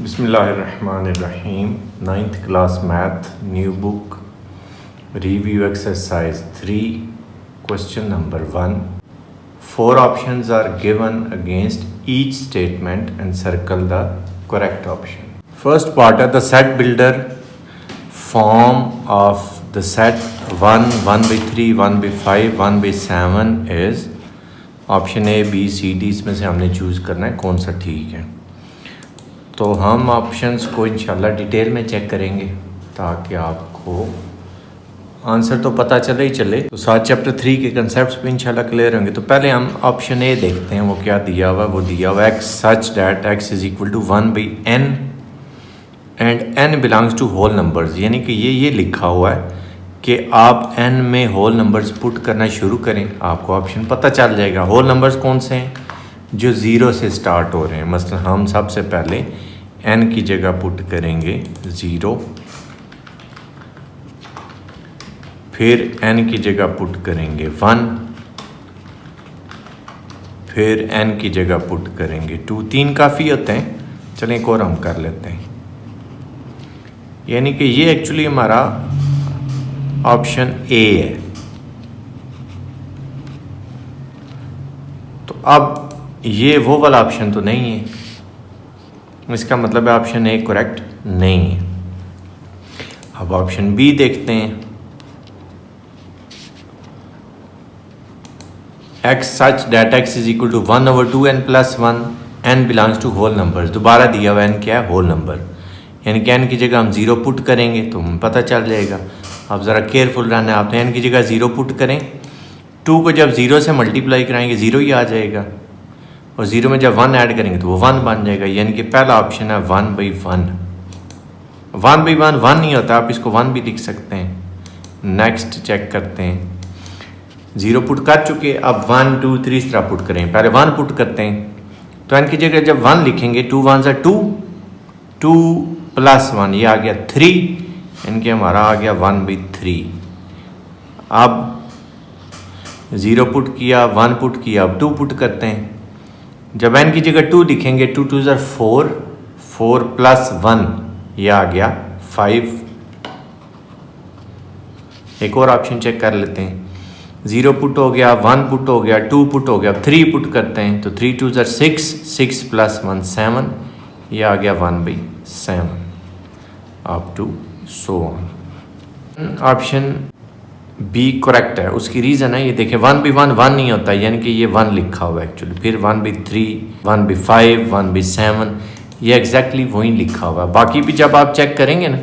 बिस्मिल्लाहिर्रहमानिर्रहीम। 9th class math new book review exercise 3 question number 1। 4 options are given against each statement and circle the correct option. First part है the set builder form of the set 1, 1 by 3, 1 by 5, 1 by 7 is option A B C D. इसमें से हमने choose करना है कौन सा ठीक है। तो हम ऑप्शंस को इंशाल्लाह डिटेल में चेक करेंगे ताकि आपको आंसर तो पता चले ही चले। तो साथ चैप्टर 3 के कंसेप्ट्स भी इंशाल्लाह क्लियर होंगे। तो पहले हम ऑप्शन ए देखते हैं, वो क्या दिया हुआ है। वो दिया हुआ है X such that X is equal to 1 by n and n belongs to whole numbers. यानी कि ये लिखा हुआ है कि आप n में होल नंबर्स पुट करना शुरू करें, आपको ऑप्शन पता चल जाएगा। होल नंबर्स कौन से हैं? जो ज़ीरो से स्टार्ट हो रहे हैं। मसलन हम सबसे पहले n की जगह पुट करेंगे 0, फिर n की जगह पुट करेंगे 1, फिर n की जगह पुट करेंगे 2। 3 काफ़ी होते हैं, चलें एक और हम कर लेते हैं। यानी कि ये एक्चुअली हमारा ऑप्शन ए है। तो अब ये वो वाला ऑप्शन तो नहीं है, इसका मतलब है ऑप्शन ए करेक्ट नहीं है। अब ऑप्शन बी देखते हैं। X such that X is equal to 1/2 n + 1 n belongs to whole numbers. दोबारा दिया हुआ n क्या है? Whole number. यानी कि n की जगह हम 0 पुट करेंगे तो हमें पता चल जाएगा। अब ज़रा केयरफुल रहना है। आप n की जगह 0 पुट करें, 2 को जब 0 से मल्टीप्लाई कराएंगे 0 ही आ जाएगा, और 0 में जब 1 ऐड करेंगे तो वो 1 बन जाएगा। यानी कि पहला ऑप्शन है 1 by 1। 1 by 1 1 नहीं होता, आप इसको 1 भी लिख सकते हैं। नेक्स्ट चेक करते हैं। 0 पुट कर चुके, अब 1 2 3 इस तरह पुट करें। पहले 1 पुट करते हैं तो n की जगह जब 1 लिखेंगे 2 1 = 2, 2 + 1 ये आ गया 3, यानी कि हमारा आ गया 1 by 3। अब 0 पुट किया, 1 पुट किया, अब 2 पुट करते हैं। जब n की जगह 2 लिखेंगे 2 2 = 4, 4 + 1 ये आ गया 5। एक और ऑप्शन चेक कर लेते हैं। 0 पुट हो गया, 1 पुट हो गया, 2 पुट हो गया, 3 पुट करते हैं तो 3 2 = 6, 6 + 1 7 ये आ गया 1 by 7 up to so on. Option B correct है। उसकी रीज़न है ये देखें, 1 by 1 1 नहीं होता, यानी कि ये 1 लिखा हुआ है एक्चुअली। फिर 1 by 3, 1 by 5, 1 by 7 ये एग्जैक्टली वही लिखा हुआ है। बाकी भी जब आप चेक करेंगे ना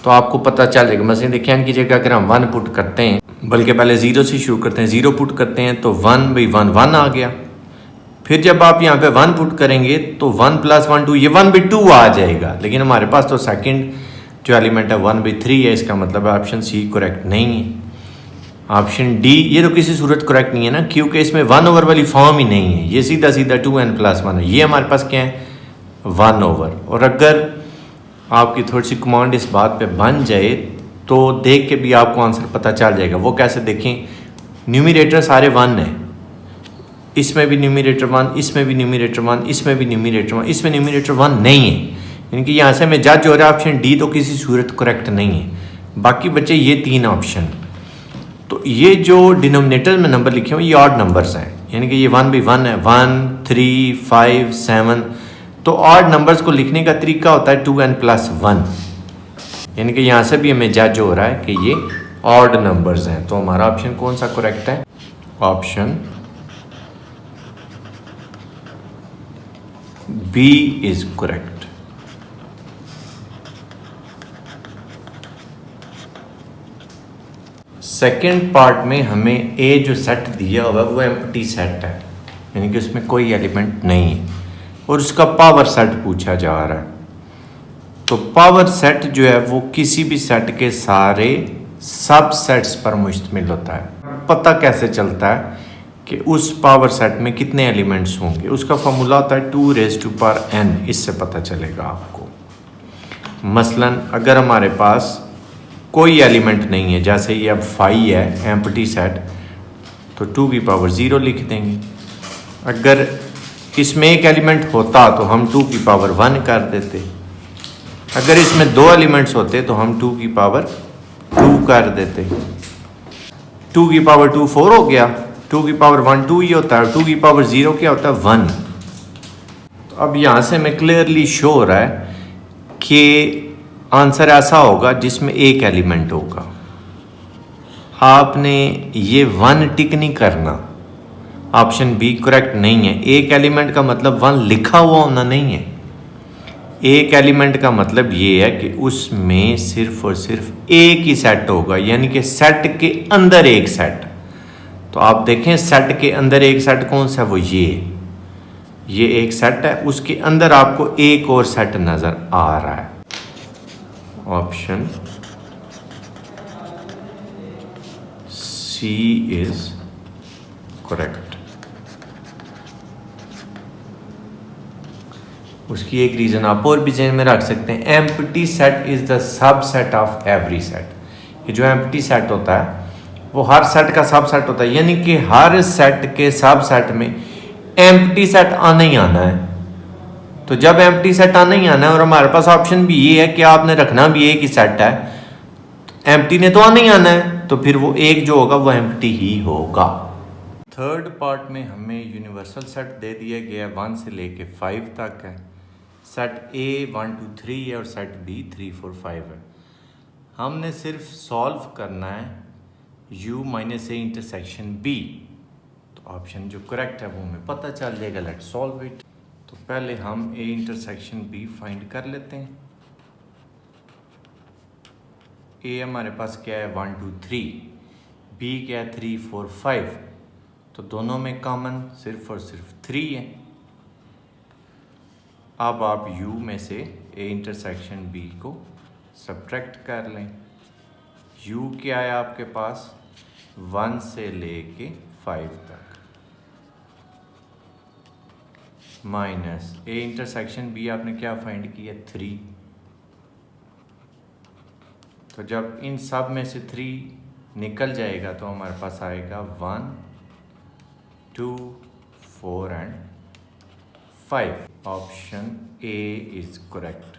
तो आपको पता चल जाएगा। मसलन देखिए n की जगह अगर हम 1 पुट करते हैं, बल्कि पहले 0 से शुरू करते हैं, 0 पुट करते हैं तो 1 by 1 1 आ गया। फिर जब आप यहाँ पे 1 पुट करेंगे तो 1 + 1 2 ये 1 by 2 आ जाएगा। लेकिन हमारे पास तो सेकंड जो एलिमेंट है 1 by 3 है, इसका मतलब है ऑप्शन सी करेक्ट नहीं है। ऑप्शन डी ये तो किसी सूरत करेक्ट नहीं है ना, क्योंकि इसमें 1/, वाली फॉर्म ही नहीं है। ये सीधा सीधा 2n + 1 है। ये हमारे पास क्या है? 1/। और अगर आपकी थोड़ी सी कमांड इस बात पे बन जाए तो देख के भी आपको आंसर पता चल जाएगा। वो कैसे देखें? न्यूमरेटर सारे 1 है, इसमें भी न्यूमरेटर 1, इसमें भी न्यूमरेटर 1, इसमें भी न्यूमरेटर 1, इसमें न्यूमरेटर 1 नहीं है। यानी कि यहाँ से हमें जज हो रहा है ऑप्शन डी तो किसी सूरत करेक्ट नहीं है। बाकी बचे ये 3 ऑप्शन। तो ये जो डिनोमिनेटर में नंबर लिखे हुए ये ऑड नंबर्स हैं, यानी कि ये 1 by 1 है, 1 3 5 7। तो ऑड नंबर्स को लिखने का तरीका होता है 2n + 1। यानी कि यहाँ से भी हमें जज हो रहा है कि ये ऑड नंबर्स हैं। तो हमारा ऑप्शन कौन सा करेक्ट है? Option B is correct. Second part में हमें ए जो सेट दिया हुआ है वो एम्प्टी सेट है, यानी कि उसमें कोई एलिमेंट नहीं है, और उसका पावर सेट पूछा जा रहा है। तो पावर सेट जो है वो किसी भी सेट के सारे सब सेट्स पर मुश्तमिल होता है। पता कैसे चलता है कि उस पावर सेट में कितने एलिमेंट्स होंगे? उसका फॉर्मूला होता है 2n। इससे पता चलेगा आपको। मसलन अगर हमारे पास कोई एलिमेंट नहीं है, जैसे ये अब 5 है एम्प्टी सेट, तो 2 की पावर 0 लिख देंगे। अगर इसमें एक एलिमेंट होता तो हम 2 की पावर 1 कर देते, अगर इसमें 2 एलिमेंट्स होते तो हम 2 की पावर 2 कर देते। 2 की पावर 2 4 हो गया, 2 की पावर 1 2 ही होता है, 2 की पावर 0 क्या होता है 1। तो अब यहाँ से हमें क्लियरली शो हो रहा है कि आंसर ऐसा होगा जिसमें एक एलिमेंट होगा। आपने ये 1 टिक नहीं करना, ऑप्शन बी करेक्ट नहीं है। एक एलिमेंट का मतलब 1 लिखा हुआ होना नहीं है, एक एलिमेंट का मतलब ये है कि उसमें सिर्फ और सिर्फ एक ही सेट होगा, यानी कि सेट के अंदर एक सेट। तो आप देखें सेट के अंदर एक सेट कौन सा है, वो ये एक सेट है, उसके अंदर आपको एक और सेट नजर आ रहा है। Option C is correct. उसकी एक रीज़न आप और भी जेन में रख सकते हैं, empty set is the subset of every set. ये जो एम्प्टी सेट होता है वो हर सेट का सबसेट होता है, यानी कि हर सेट के सबसेट में एम्प्टी सेट आना ही आना है। तो जब एम्प्टी सेट आना ही आना है और हमारे पास ऑप्शन भी ये है कि आपने रखना भी एक ही सेट है, तो एम्प्टी ने तो आना ही आना है, तो फिर वो एक जो होगा वो एम्प्टी ही होगा। थर्ड पार्ट में हमें यूनिवर्सल सेट दे दिया गया 1 से लेके 5 तक है। सेट ए 1 2 3 है और सेट बी 3 4 5 है। हमने सिर्फ सॉल्व करना है u minus A intersection B. तो ऑप्शन जो करेक्ट है वो हमें पता चल जाएगा। Let solve it. तो पहले हम ए इंटरसेक्शन बी फाइंड कर लेते हैं। ए हमारे पास क्या है 1 2 3, बी क्या है 3 4 5। तो दोनों में कॉमन सिर्फ और सिर्फ 3 है। अब आप u में से a इंटरसेक्शन b को सब्ट्रैक्ट कर लें। u क्या है आपके पास 1 से लेके 5 तक, माइनस a इंटरसेक्शन b आपने क्या फाइंड किया 3। तो जब इन सब में से 3 निकल जाएगा तो हमारे पास आएगा 1 2 4 and 5। Option A is correct.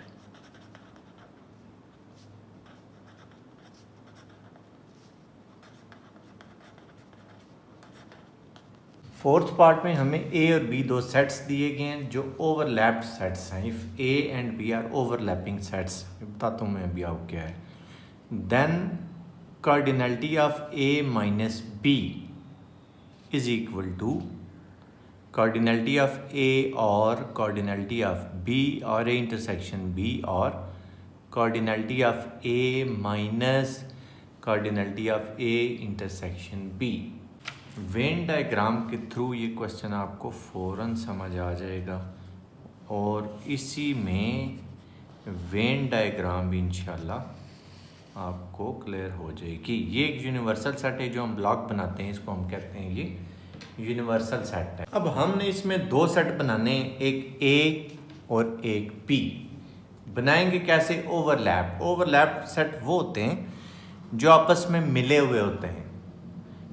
Fourth part में हमें ए और बी दो सेट्स दिए गए हैं जो ओवरलैप्ड सेट्स हैं। If A and B are overlapping sets, बताता हूँ मैं अभी आपको क्या है। Then cardinality of A minus B is equal to cardinality of A और कार्डिनलिटी ऑफ बी और ए इंटरसेक्शन बी और cardinality of A minus cardinality of A intersection B. Venn diagram के थ्रू ये क्वेश्चन आपको फ़ौरन समझ आ जाएगा और इसी में वेन डायग्राम भी इंशाल्लाह आपको क्लियर हो जाएगी। ये एक यूनिवर्सल सेट है जो हम ब्लॉक बनाते हैं, इसको हम कहते हैं ये यूनिवर्सल सेट है। अब हमने इसमें दो सेट बनाने, एक ए और एक बी। बनाएंगे कैसे? ओवरलैप। ओवरलैप सेट वो होते हैं जो आपस में मिले हुए होते हैं,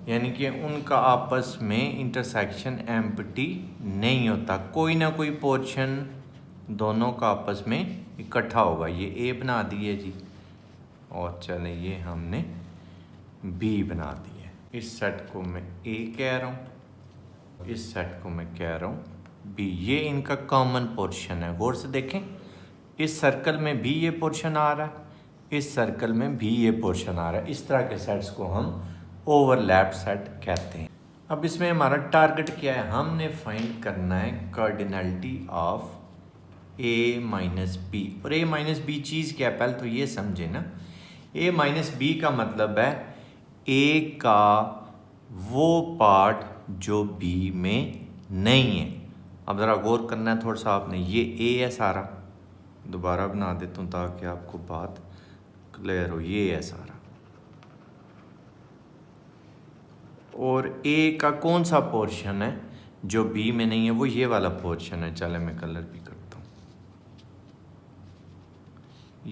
यानी कि उनका आपस में इंटरसेक्शन एम्प्टी नहीं होता, कोई ना कोई पोर्शन दोनों का आपस में इकट्ठा होगा। ये ए बना दिए जी, और चले ये हमने बी बना दिए। इस सेट को मैं ए कह रहा हूँ, इस सेट को मैं कह रहा हूँ बी। ये इनका कॉमन पोर्शन है। गौर से देखें, इस सर्कल में भी ये पोर्शन आ रहा है, इस सर्कल में भी ये पोर्शन आ रहा है। इस तरह के सेट्स को हम ओवरलैप सेट कहते हैं। अब इसमें हमारा टारगेट क्या है? हमने फाइंड करना है cardinality of A minus B. और ए माइनस बी चीज़ क्या है पहले तो ये समझे ना। ए माइनस बी का मतलब है ए का वो पार्ट जो बी में नहीं है। अब ज़रा गौर करना है थोड़ा सा आपने। ये ए है सारा, दोबारा बना देता हूँ ताकि आपको बात क्लियर हो। ये है सारा, और ए का कौन सा पोर्शन है जो बी में नहीं है? वो ये वाला पोर्शन है। चले मैं कलर भी करता हूँ।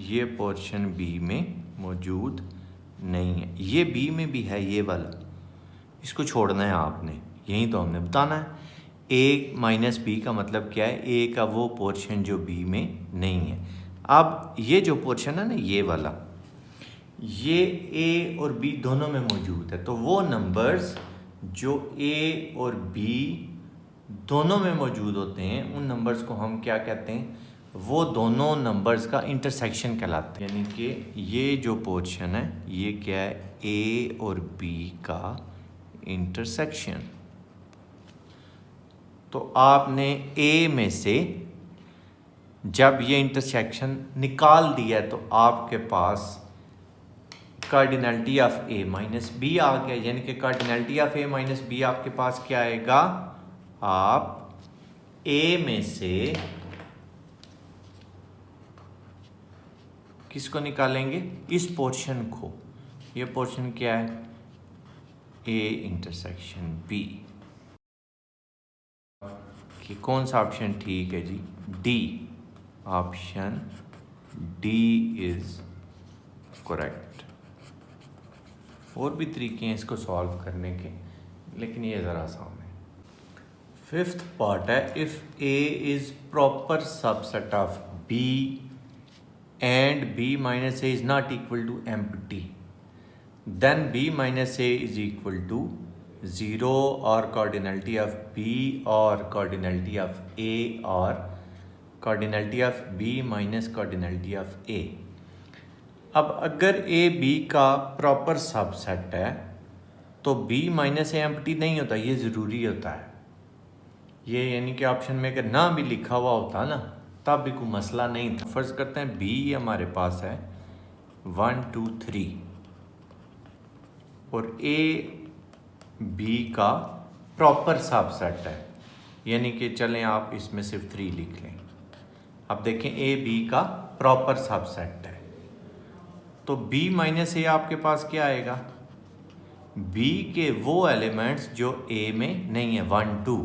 ये पोर्शन बी में मौजूद नहीं है, ये बी में भी है ये वाला, इसको छोड़ना है आपने, यही तो हमने बताना है। ए माइनस बी का मतलब क्या है, ए का वो पोर्शन जो बी में नहीं है। अब ये जो पोर्शन है ना, ये वाला, ये ए और बी दोनों में मौजूद है, तो वो नंबर्स जो ए और बी दोनों में मौजूद होते हैं उन नंबर्स को हम क्या कहते हैं, वो दोनों नंबर्स का इंटरसेक्शन कहलाते हैं। यानी कि ये जो पोर्शन है ये क्या है, ए और बी का इंटरसेक्शन। तो आपने ए में से जब ये इंटरसेक्शन निकाल दिया तो आपके पास cardinality of A minus B आ गया। यानी कि cardinality of A minus B आपके पास क्या आएगा, आप ए में से किसको निकालेंगे, इस पोर्शन को। ये पोर्शन क्या है, ए इंटरसेक्शन बी। कि कौन सा ऑप्शन ठीक है जी, D, option D is correct. और भी तरीके हैं इसको सॉल्व करने के, लेकिन ये ज़रा आसान है। फिफ्थ पार्ट है, if A is proper subset of B and B minus A is not equal to empty, then B minus A is equal to 0 और cardinality of B और cardinality of A और cardinality of B minus cardinality of A। अब अगर A B का proper subset है तो B minus ए empty नहीं होता, ये ज़रूरी होता है। ये यानी कि ऑप्शन में अगर ना भी लिखा हुआ होता ना तब भी कोई मसला नहीं था। फर्ज करते हैं B हमारे पास है 1 2 3 और A बी का प्रॉपर सबसेट है, यानी कि चलें आप इसमें सिर्फ 3 लिख लें। अब देखें ए बी का प्रॉपर सबसेट है तो बी माइनस ए आपके पास क्या आएगा, बी के वो एलिमेंट्स जो ए में नहीं है, 1 2।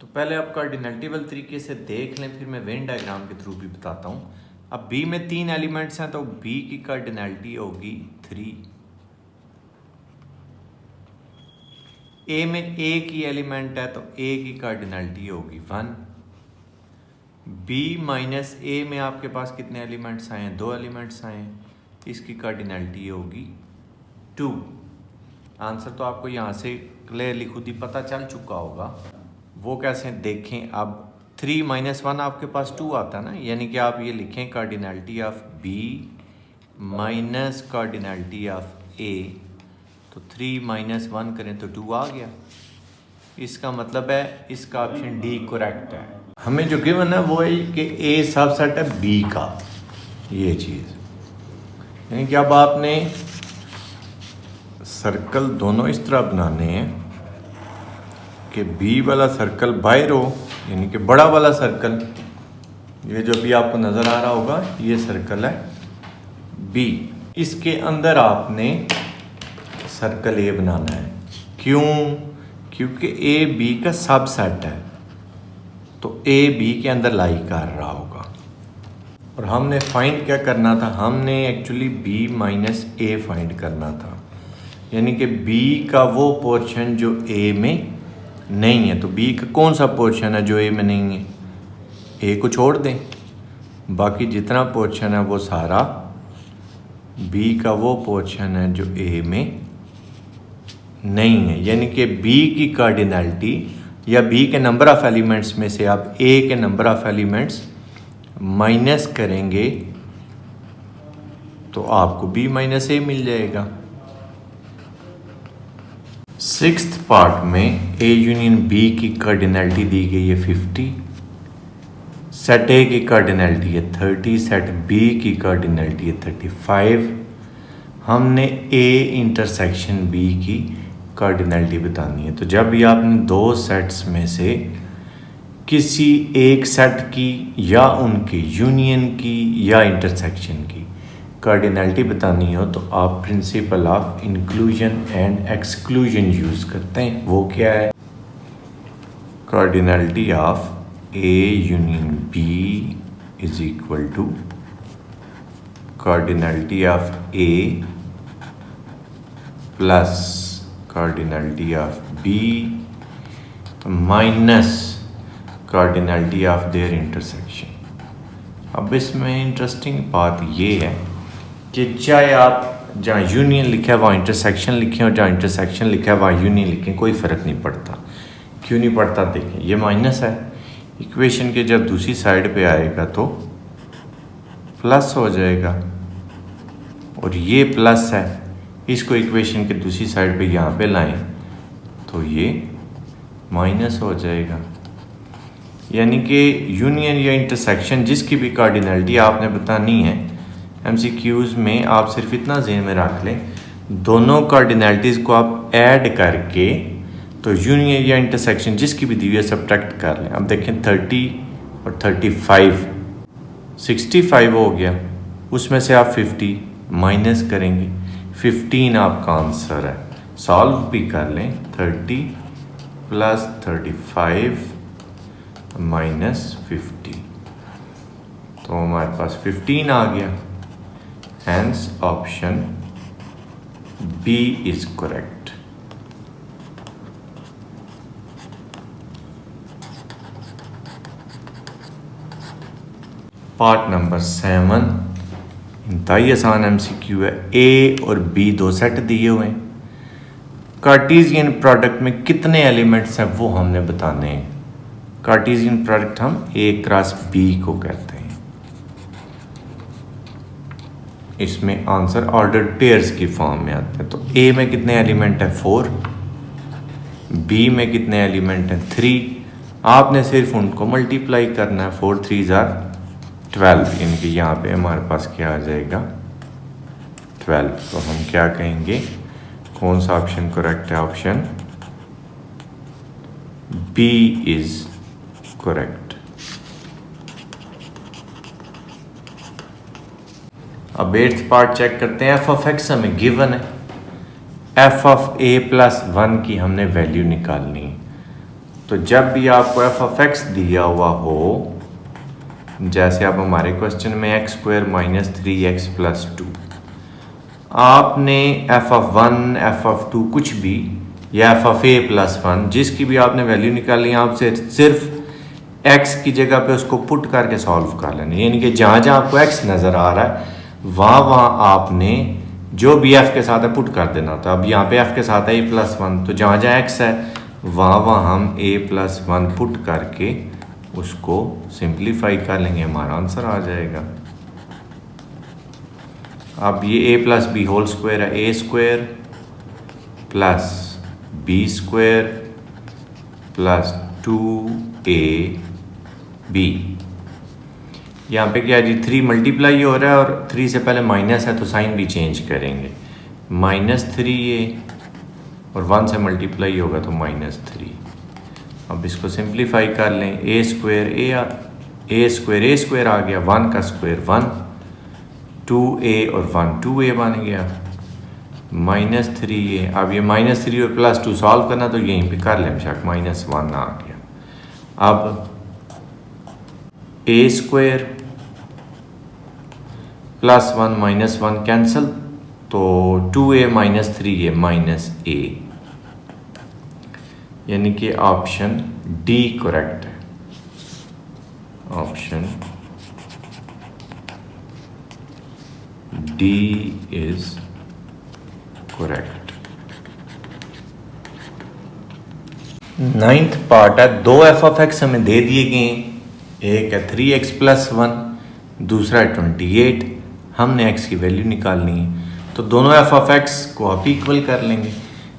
तो पहले आप कार्डिनलिटी वाले तरीके से देख लें, फिर मैं वेन डायग्राम के थ्रू भी बताता हूँ। अब बी में 3 एलिमेंट्स हैं तो बी की कार्डिनलिटी होगी 3। ए में ए की एलिमेंट है तो ए की कार्डिनलिटी होगी 1। बी माइनस ए में आपके पास कितने एलिमेंट्स आए हैं, 2 एलिमेंट्स आए हैं, इसकी कार्डिनलिटी होगी 2। आंसर तो आपको यहाँ से क्लियरली खुद ही पता चल चुका होगा। वो कैसे देखें, अब 3 माइनस 1 आपके पास 2 आता है ना, यानी कि आप ये लिखें cardinality of B minus cardinality of A, तो 3 माइनस 1 करें तो 2 आ गया। इसका मतलब है इसका ऑप्शन डी करेक्ट है। हमें जो गिवन है वो है कि ए सबसेट है बी का, ये चीज़। यानी कि अब आपने सर्कल दोनों इस तरह बनाने हैं कि बी वाला सर्कल बाहर हो, यानी कि बड़ा वाला सर्कल, ये जो भी आपको नज़र आ रहा होगा ये सर्कल है बी, इसके अंदर आपने सर्कल ए बनाना है। क्यों, क्योंकि ए बी का सबसेट है तो ए बी के अंदर लाई कर रहा होगा। और हमने फाइंड क्या करना था, हमने एक्चुअली बी माइनस ए फाइंड करना था, यानी कि बी का वो पोर्शन जो ए में नहीं है। तो बी का कौन सा पोर्शन है जो ए में नहीं है, ए को छोड़ दें, बाकी जितना पोर्शन है वो सारा बी का वो पोर्शन है जो ए में नहीं है। यानी कि बी की कार्डिनलिटी या बी के नंबर ऑफ एलिमेंट्स में से आप ए के नंबर ऑफ एलिमेंट्स माइनस करेंगे तो आपको बी माइनस ए मिल जाएगा। 6th पार्ट में ए यूनियन बी की कार्डिनलिटी दी गई है 50, सेट ए की कार्डिनलिटी है 30, सेट बी की कार्डिनलिटी है 35। हमने ए इंटरसेक्शन बी की कार्डिनलिटी बतानी है। तो जब भी आपने 2 सेट्स में से किसी एक सेट की या उनके यूनियन की या इंटरसेक्शन की कार्डिनलिटी बतानी हो तो आप principle of inclusion and exclusion use करते हैं। वो क्या है, cardinality of A union B is equal to cardinality of A plus cardinality of B minus cardinality of their intersection. अब इसमें इंटरेस्टिंग बात ये है कि चाहे आप जहाँ यूनियन लिखा है वहाँ इंटरसेक्शन लिखें और जहाँ इंटरसेक्शन लिखा है वहाँ यूनियन लिखें, कोई फ़र्क नहीं पड़ता। क्यों नहीं पड़ता? देखें, ये माइनस है, इक्वेशन के जब दूसरी साइड पे आएगा तो प्लस हो जाएगा, और ये प्लस है, इसको इक्वेशन के दूसरी साइड पे यहाँ पे लाएं तो ये माइनस हो जाएगा। यानी कि यूनियन या इंटरसेक्शन जिसकी भी कार्डिनलिटी आपने बतानी है, एमसीक्यूज़ में आप सिर्फ इतना ज़हन में रख लें, दोनों कार्डिनलिटीज़ को आप ऐड करके तो यूनियन या इंटरसेक्शन जिसकी भी दी हुई है सब्ट्रैक्ट कर लें। अब देखें 30 और 35, 65 हो गया, उसमें से आप 50 माइनस करेंगे, 15 आपका आंसर है। सॉल्व भी कर लें, 30 प्लस 35 माइनस 50, तो हमारे पास 15 आ गया। Hence option B is correct. Part number 7 इंतहाई आसान एमसीक्यू है। ए और बी दो सेट दिए हुए हैं, कार्टेशियन प्रोडक्ट में कितने एलिमेंट्स हैं वो हमने बताने हैं। कार्टेशियन प्रोडक्ट हम ए क्रॉस बी को कहते हैं। इसमें आंसर ऑर्डर्ड पेयर्स की फॉर्म में आते हैं। तो ए में कितने एलिमेंट है 4, बी में कितने एलिमेंट हैं 3। आपने सिर्फ उनको मल्टीप्लाई करना है, 4 3 12, इनके यहाँ पे हमारे पास क्या आ जाएगा 12। तो हम क्या कहेंगे, कौन सा ऑप्शन करेक्ट है? Option B is correct. अब 8th पार्ट चेक करते हैं। एफ ऑफ एक्स हमें गिवन है, एफ ऑफ ए प्लस 1 की हमने वैल्यू निकालनी है। तो जब भी आपको एफ ऑफ एक्स दिया हुआ हो, जैसे अब हमारे क्वेश्चन में x square minus 3x plus 2, आपने एफ ऑफ 1 एफ ऑफ 2 कुछ भी, या एफ ऑफ ए प्लस 1 जिसकी भी आपने वैल्यू निकालनी है, आपसे सिर्फ x की जगह पे उसको पुट करके सॉल्व कर लेना। यानी कि जहाँ जहाँ आपको x नज़र आ रहा है वहाँ वहाँ आपने जो भी f के साथ है पुट कर देना था। अब यहाँ पे f के साथ है a प्लस 1, तो जहाँ जहाँ x है वहाँ वहाँ हम a प्लस 1 पुट करके उसको सिंप्लीफाई कर लेंगे, हमारा आंसर आ जाएगा। अब ये a plus B whole square है, a square plus B square plus 2ab। यहाँ पे क्या जी 3 मल्टीप्लाई हो रहा है और 3 से पहले माइनस है तो साइन भी चेंज करेंगे, -3a और 1 से मल्टीप्लाई होगा तो -3। अब इसको सिंप्लीफाई कर लें, a स्क्वायर a स्क्वायर आ गया, 1 का स्क्वायर 1, 2a और 1 2a बन गया, -3a। अब ये -3 और +2 सॉल्व करना तो यहीं पे कर लें बेशक, -1 आ गया। अब a स्क्वायर +1 -1 कैंसिल, तो 2a -3a -a, यानी कि ऑप्शन डी करेक्ट है। Option D is correct. 9th part है। 2 एफ ऑफ एक्स हमें दे दिए गए, एक है 3x प्लस 1, दूसरा है 28। हमने x की वैल्यू निकालनी है, तो दोनों एफ ऑफ एक्स को आप इक्वल कर लेंगे,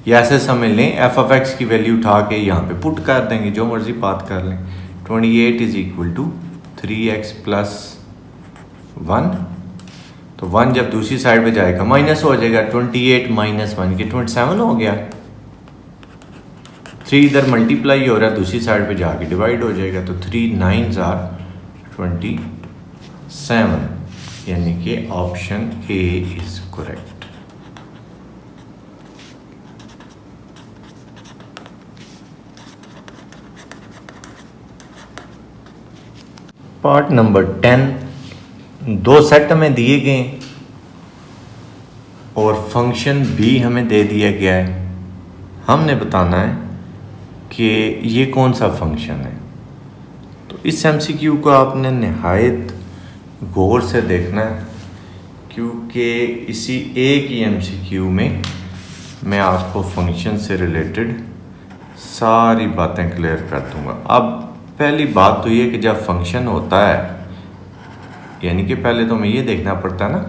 या ऐसे समझ लें एफ ऑफ एक्स की वैल्यू उठा के यहाँ पे पुट कर देंगे, जो मर्जी बात कर लें। 28 is equal to 3x plus 1, तो 1 जब दूसरी साइड पे जाएगा माइनस हो जाएगा, 28 माइनस 1 के 27 हो गया। 3 इधर मल्टीप्लाई हो रहा है, दूसरी साइड पे जाके डिवाइड हो जाएगा, तो 3 9s are 27, यानी कि option A is correct. Part number 10। 2 set हमें दिए गए और फंक्शन भी हमें दे दिया गया है। हमने बताना है कि ये कौन सा फंक्शन है। तो इस एमसीक्यू को आपने नहायत गौर से देखना है, क्योंकि इसी एक ही एमसीक्यू में मैं आपको फंक्शन से रिलेटेड सारी बातें क्लियर कर दूंगा। अब पहली बात तो ये कि जब फंक्शन होता है, यानी कि पहले तो हमें ये देखना पड़ता है ना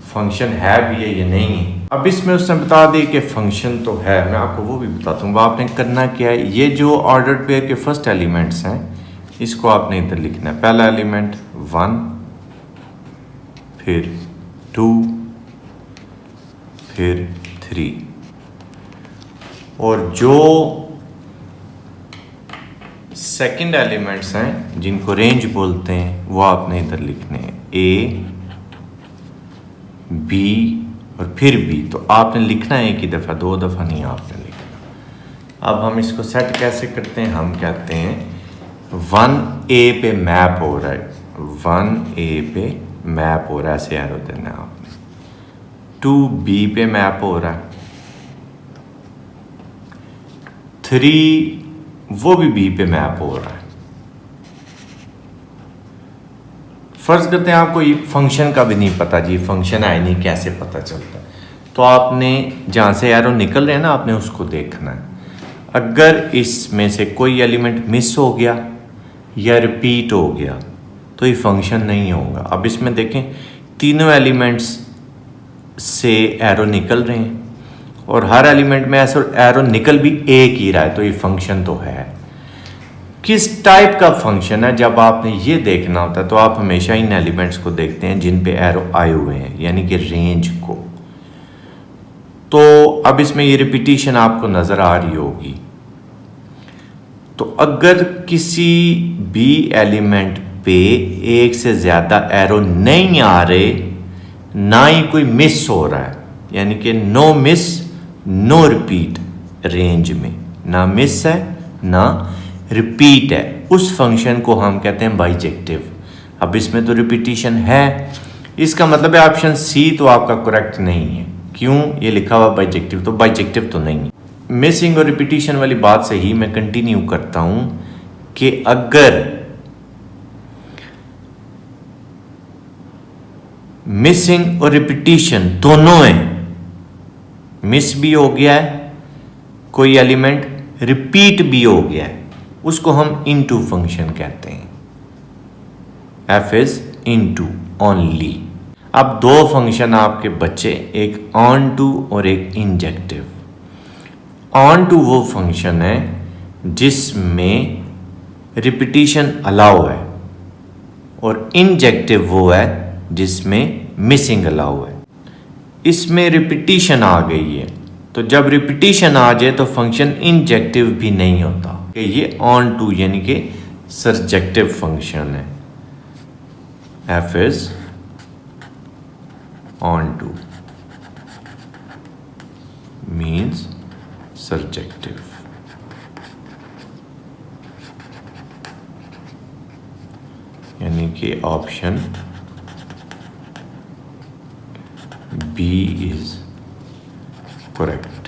फंक्शन है भी है या नहीं है। अब इसमें उसने बता दी कि फंक्शन तो है, मैं आपको वो भी बता दूंगा। आपने करना क्या है, ये जो ऑर्डर्ड पेयर के फर्स्ट एलिमेंट्स हैं इसको आपने इधर लिखना है। पहला एलिमेंट 1, फिर 2, फिर 3, और जो सेकंड एलिमेंट्स हैं जिनको रेंज बोलते हैं वो आपने इधर लिखने हैं, ए, बी और फिर बी। तो आपने लिखना है एक ही दफ़ा, 2 दफ़ा नहीं आपने लिखना। अब हम इसको सेट कैसे करते हैं, हम कहते हैं 1A पे मैप हो रहा है, 1A पे मैप हो रहा है, ऐसे एरो देना है आपने। 2B पे मैप हो रहा है, 3 वो भी B पे मैप हो रहा है। फर्ज करते हैं आपको ये फंक्शन का भी नहीं पता जी, फंक्शन है नहीं, कैसे पता चलता। तो आपने जहाँ से एरो निकल रहे हैं ना, आपने उसको देखना है। अगर इसमें से कोई एलिमेंट मिस हो गया या रिपीट हो गया तो ये फंक्शन नहीं होगा। अब इसमें देखें तीनों एलिमेंट्स से एरो निकल रहे हैं और हर एलिमेंट में ऐसा एरो निकल भी एक ही रहा है, तो ये फंक्शन तो है। किस टाइप का फंक्शन है, जब आपने ये देखना होता है तो आप हमेशा इन एलिमेंट्स को देखते हैं जिन पे एरो आए हुए हैं, यानी कि रेंज को। तो अब इसमें ये रिपीटिशन आपको नज़र आ रही होगी। तो अगर किसी भी एलिमेंट पे एक से ज़्यादा एरो नहीं आ रहे, ना ही कोई मिस हो रहा है, यानी कि no miss no repeat, range में ना मिस है ना रिपीट है, उस फंक्शन को हम कहते हैं बाइजेक्टिव। अब इसमें तो रिपीटिशन है, इसका मतलब है ऑप्शन सी तो आपका करेक्ट नहीं है। क्यों, ये लिखा हुआ बाइजेक्टिव, तो बाइजेक्टिव तो नहीं है। मिसिंग और रिपीटिशन वाली बात से ही मैं कंटिन्यू करता हूं कि अगर मिसिंग और रिपीटिशन दोनों है, मिस भी हो गया है कोई एलिमेंट, रिपीट भी हो गया है, उसको हम इनटू फंक्शन कहते हैं। F is into only. अब दो फंक्शन आपके बच्चे, एक ऑन टू और एक इंजेक्टिव। ऑन टू वो फंक्शन है जिसमें रिपीटिशन अलाउ है, और इंजेक्टिव वो है जिसमें मिसिंग अलाउ है। इसमें रिपीटिशन आ गई है, तो जब रिपीटिशन आ जाए तो फंक्शन इंजेक्टिव भी नहीं होता, कि ये ऑन टू यानी कि सर्जेक्टिव फंक्शन है। F is on two means surjective. यानी कि ऑप्शन बी इज करेक्ट।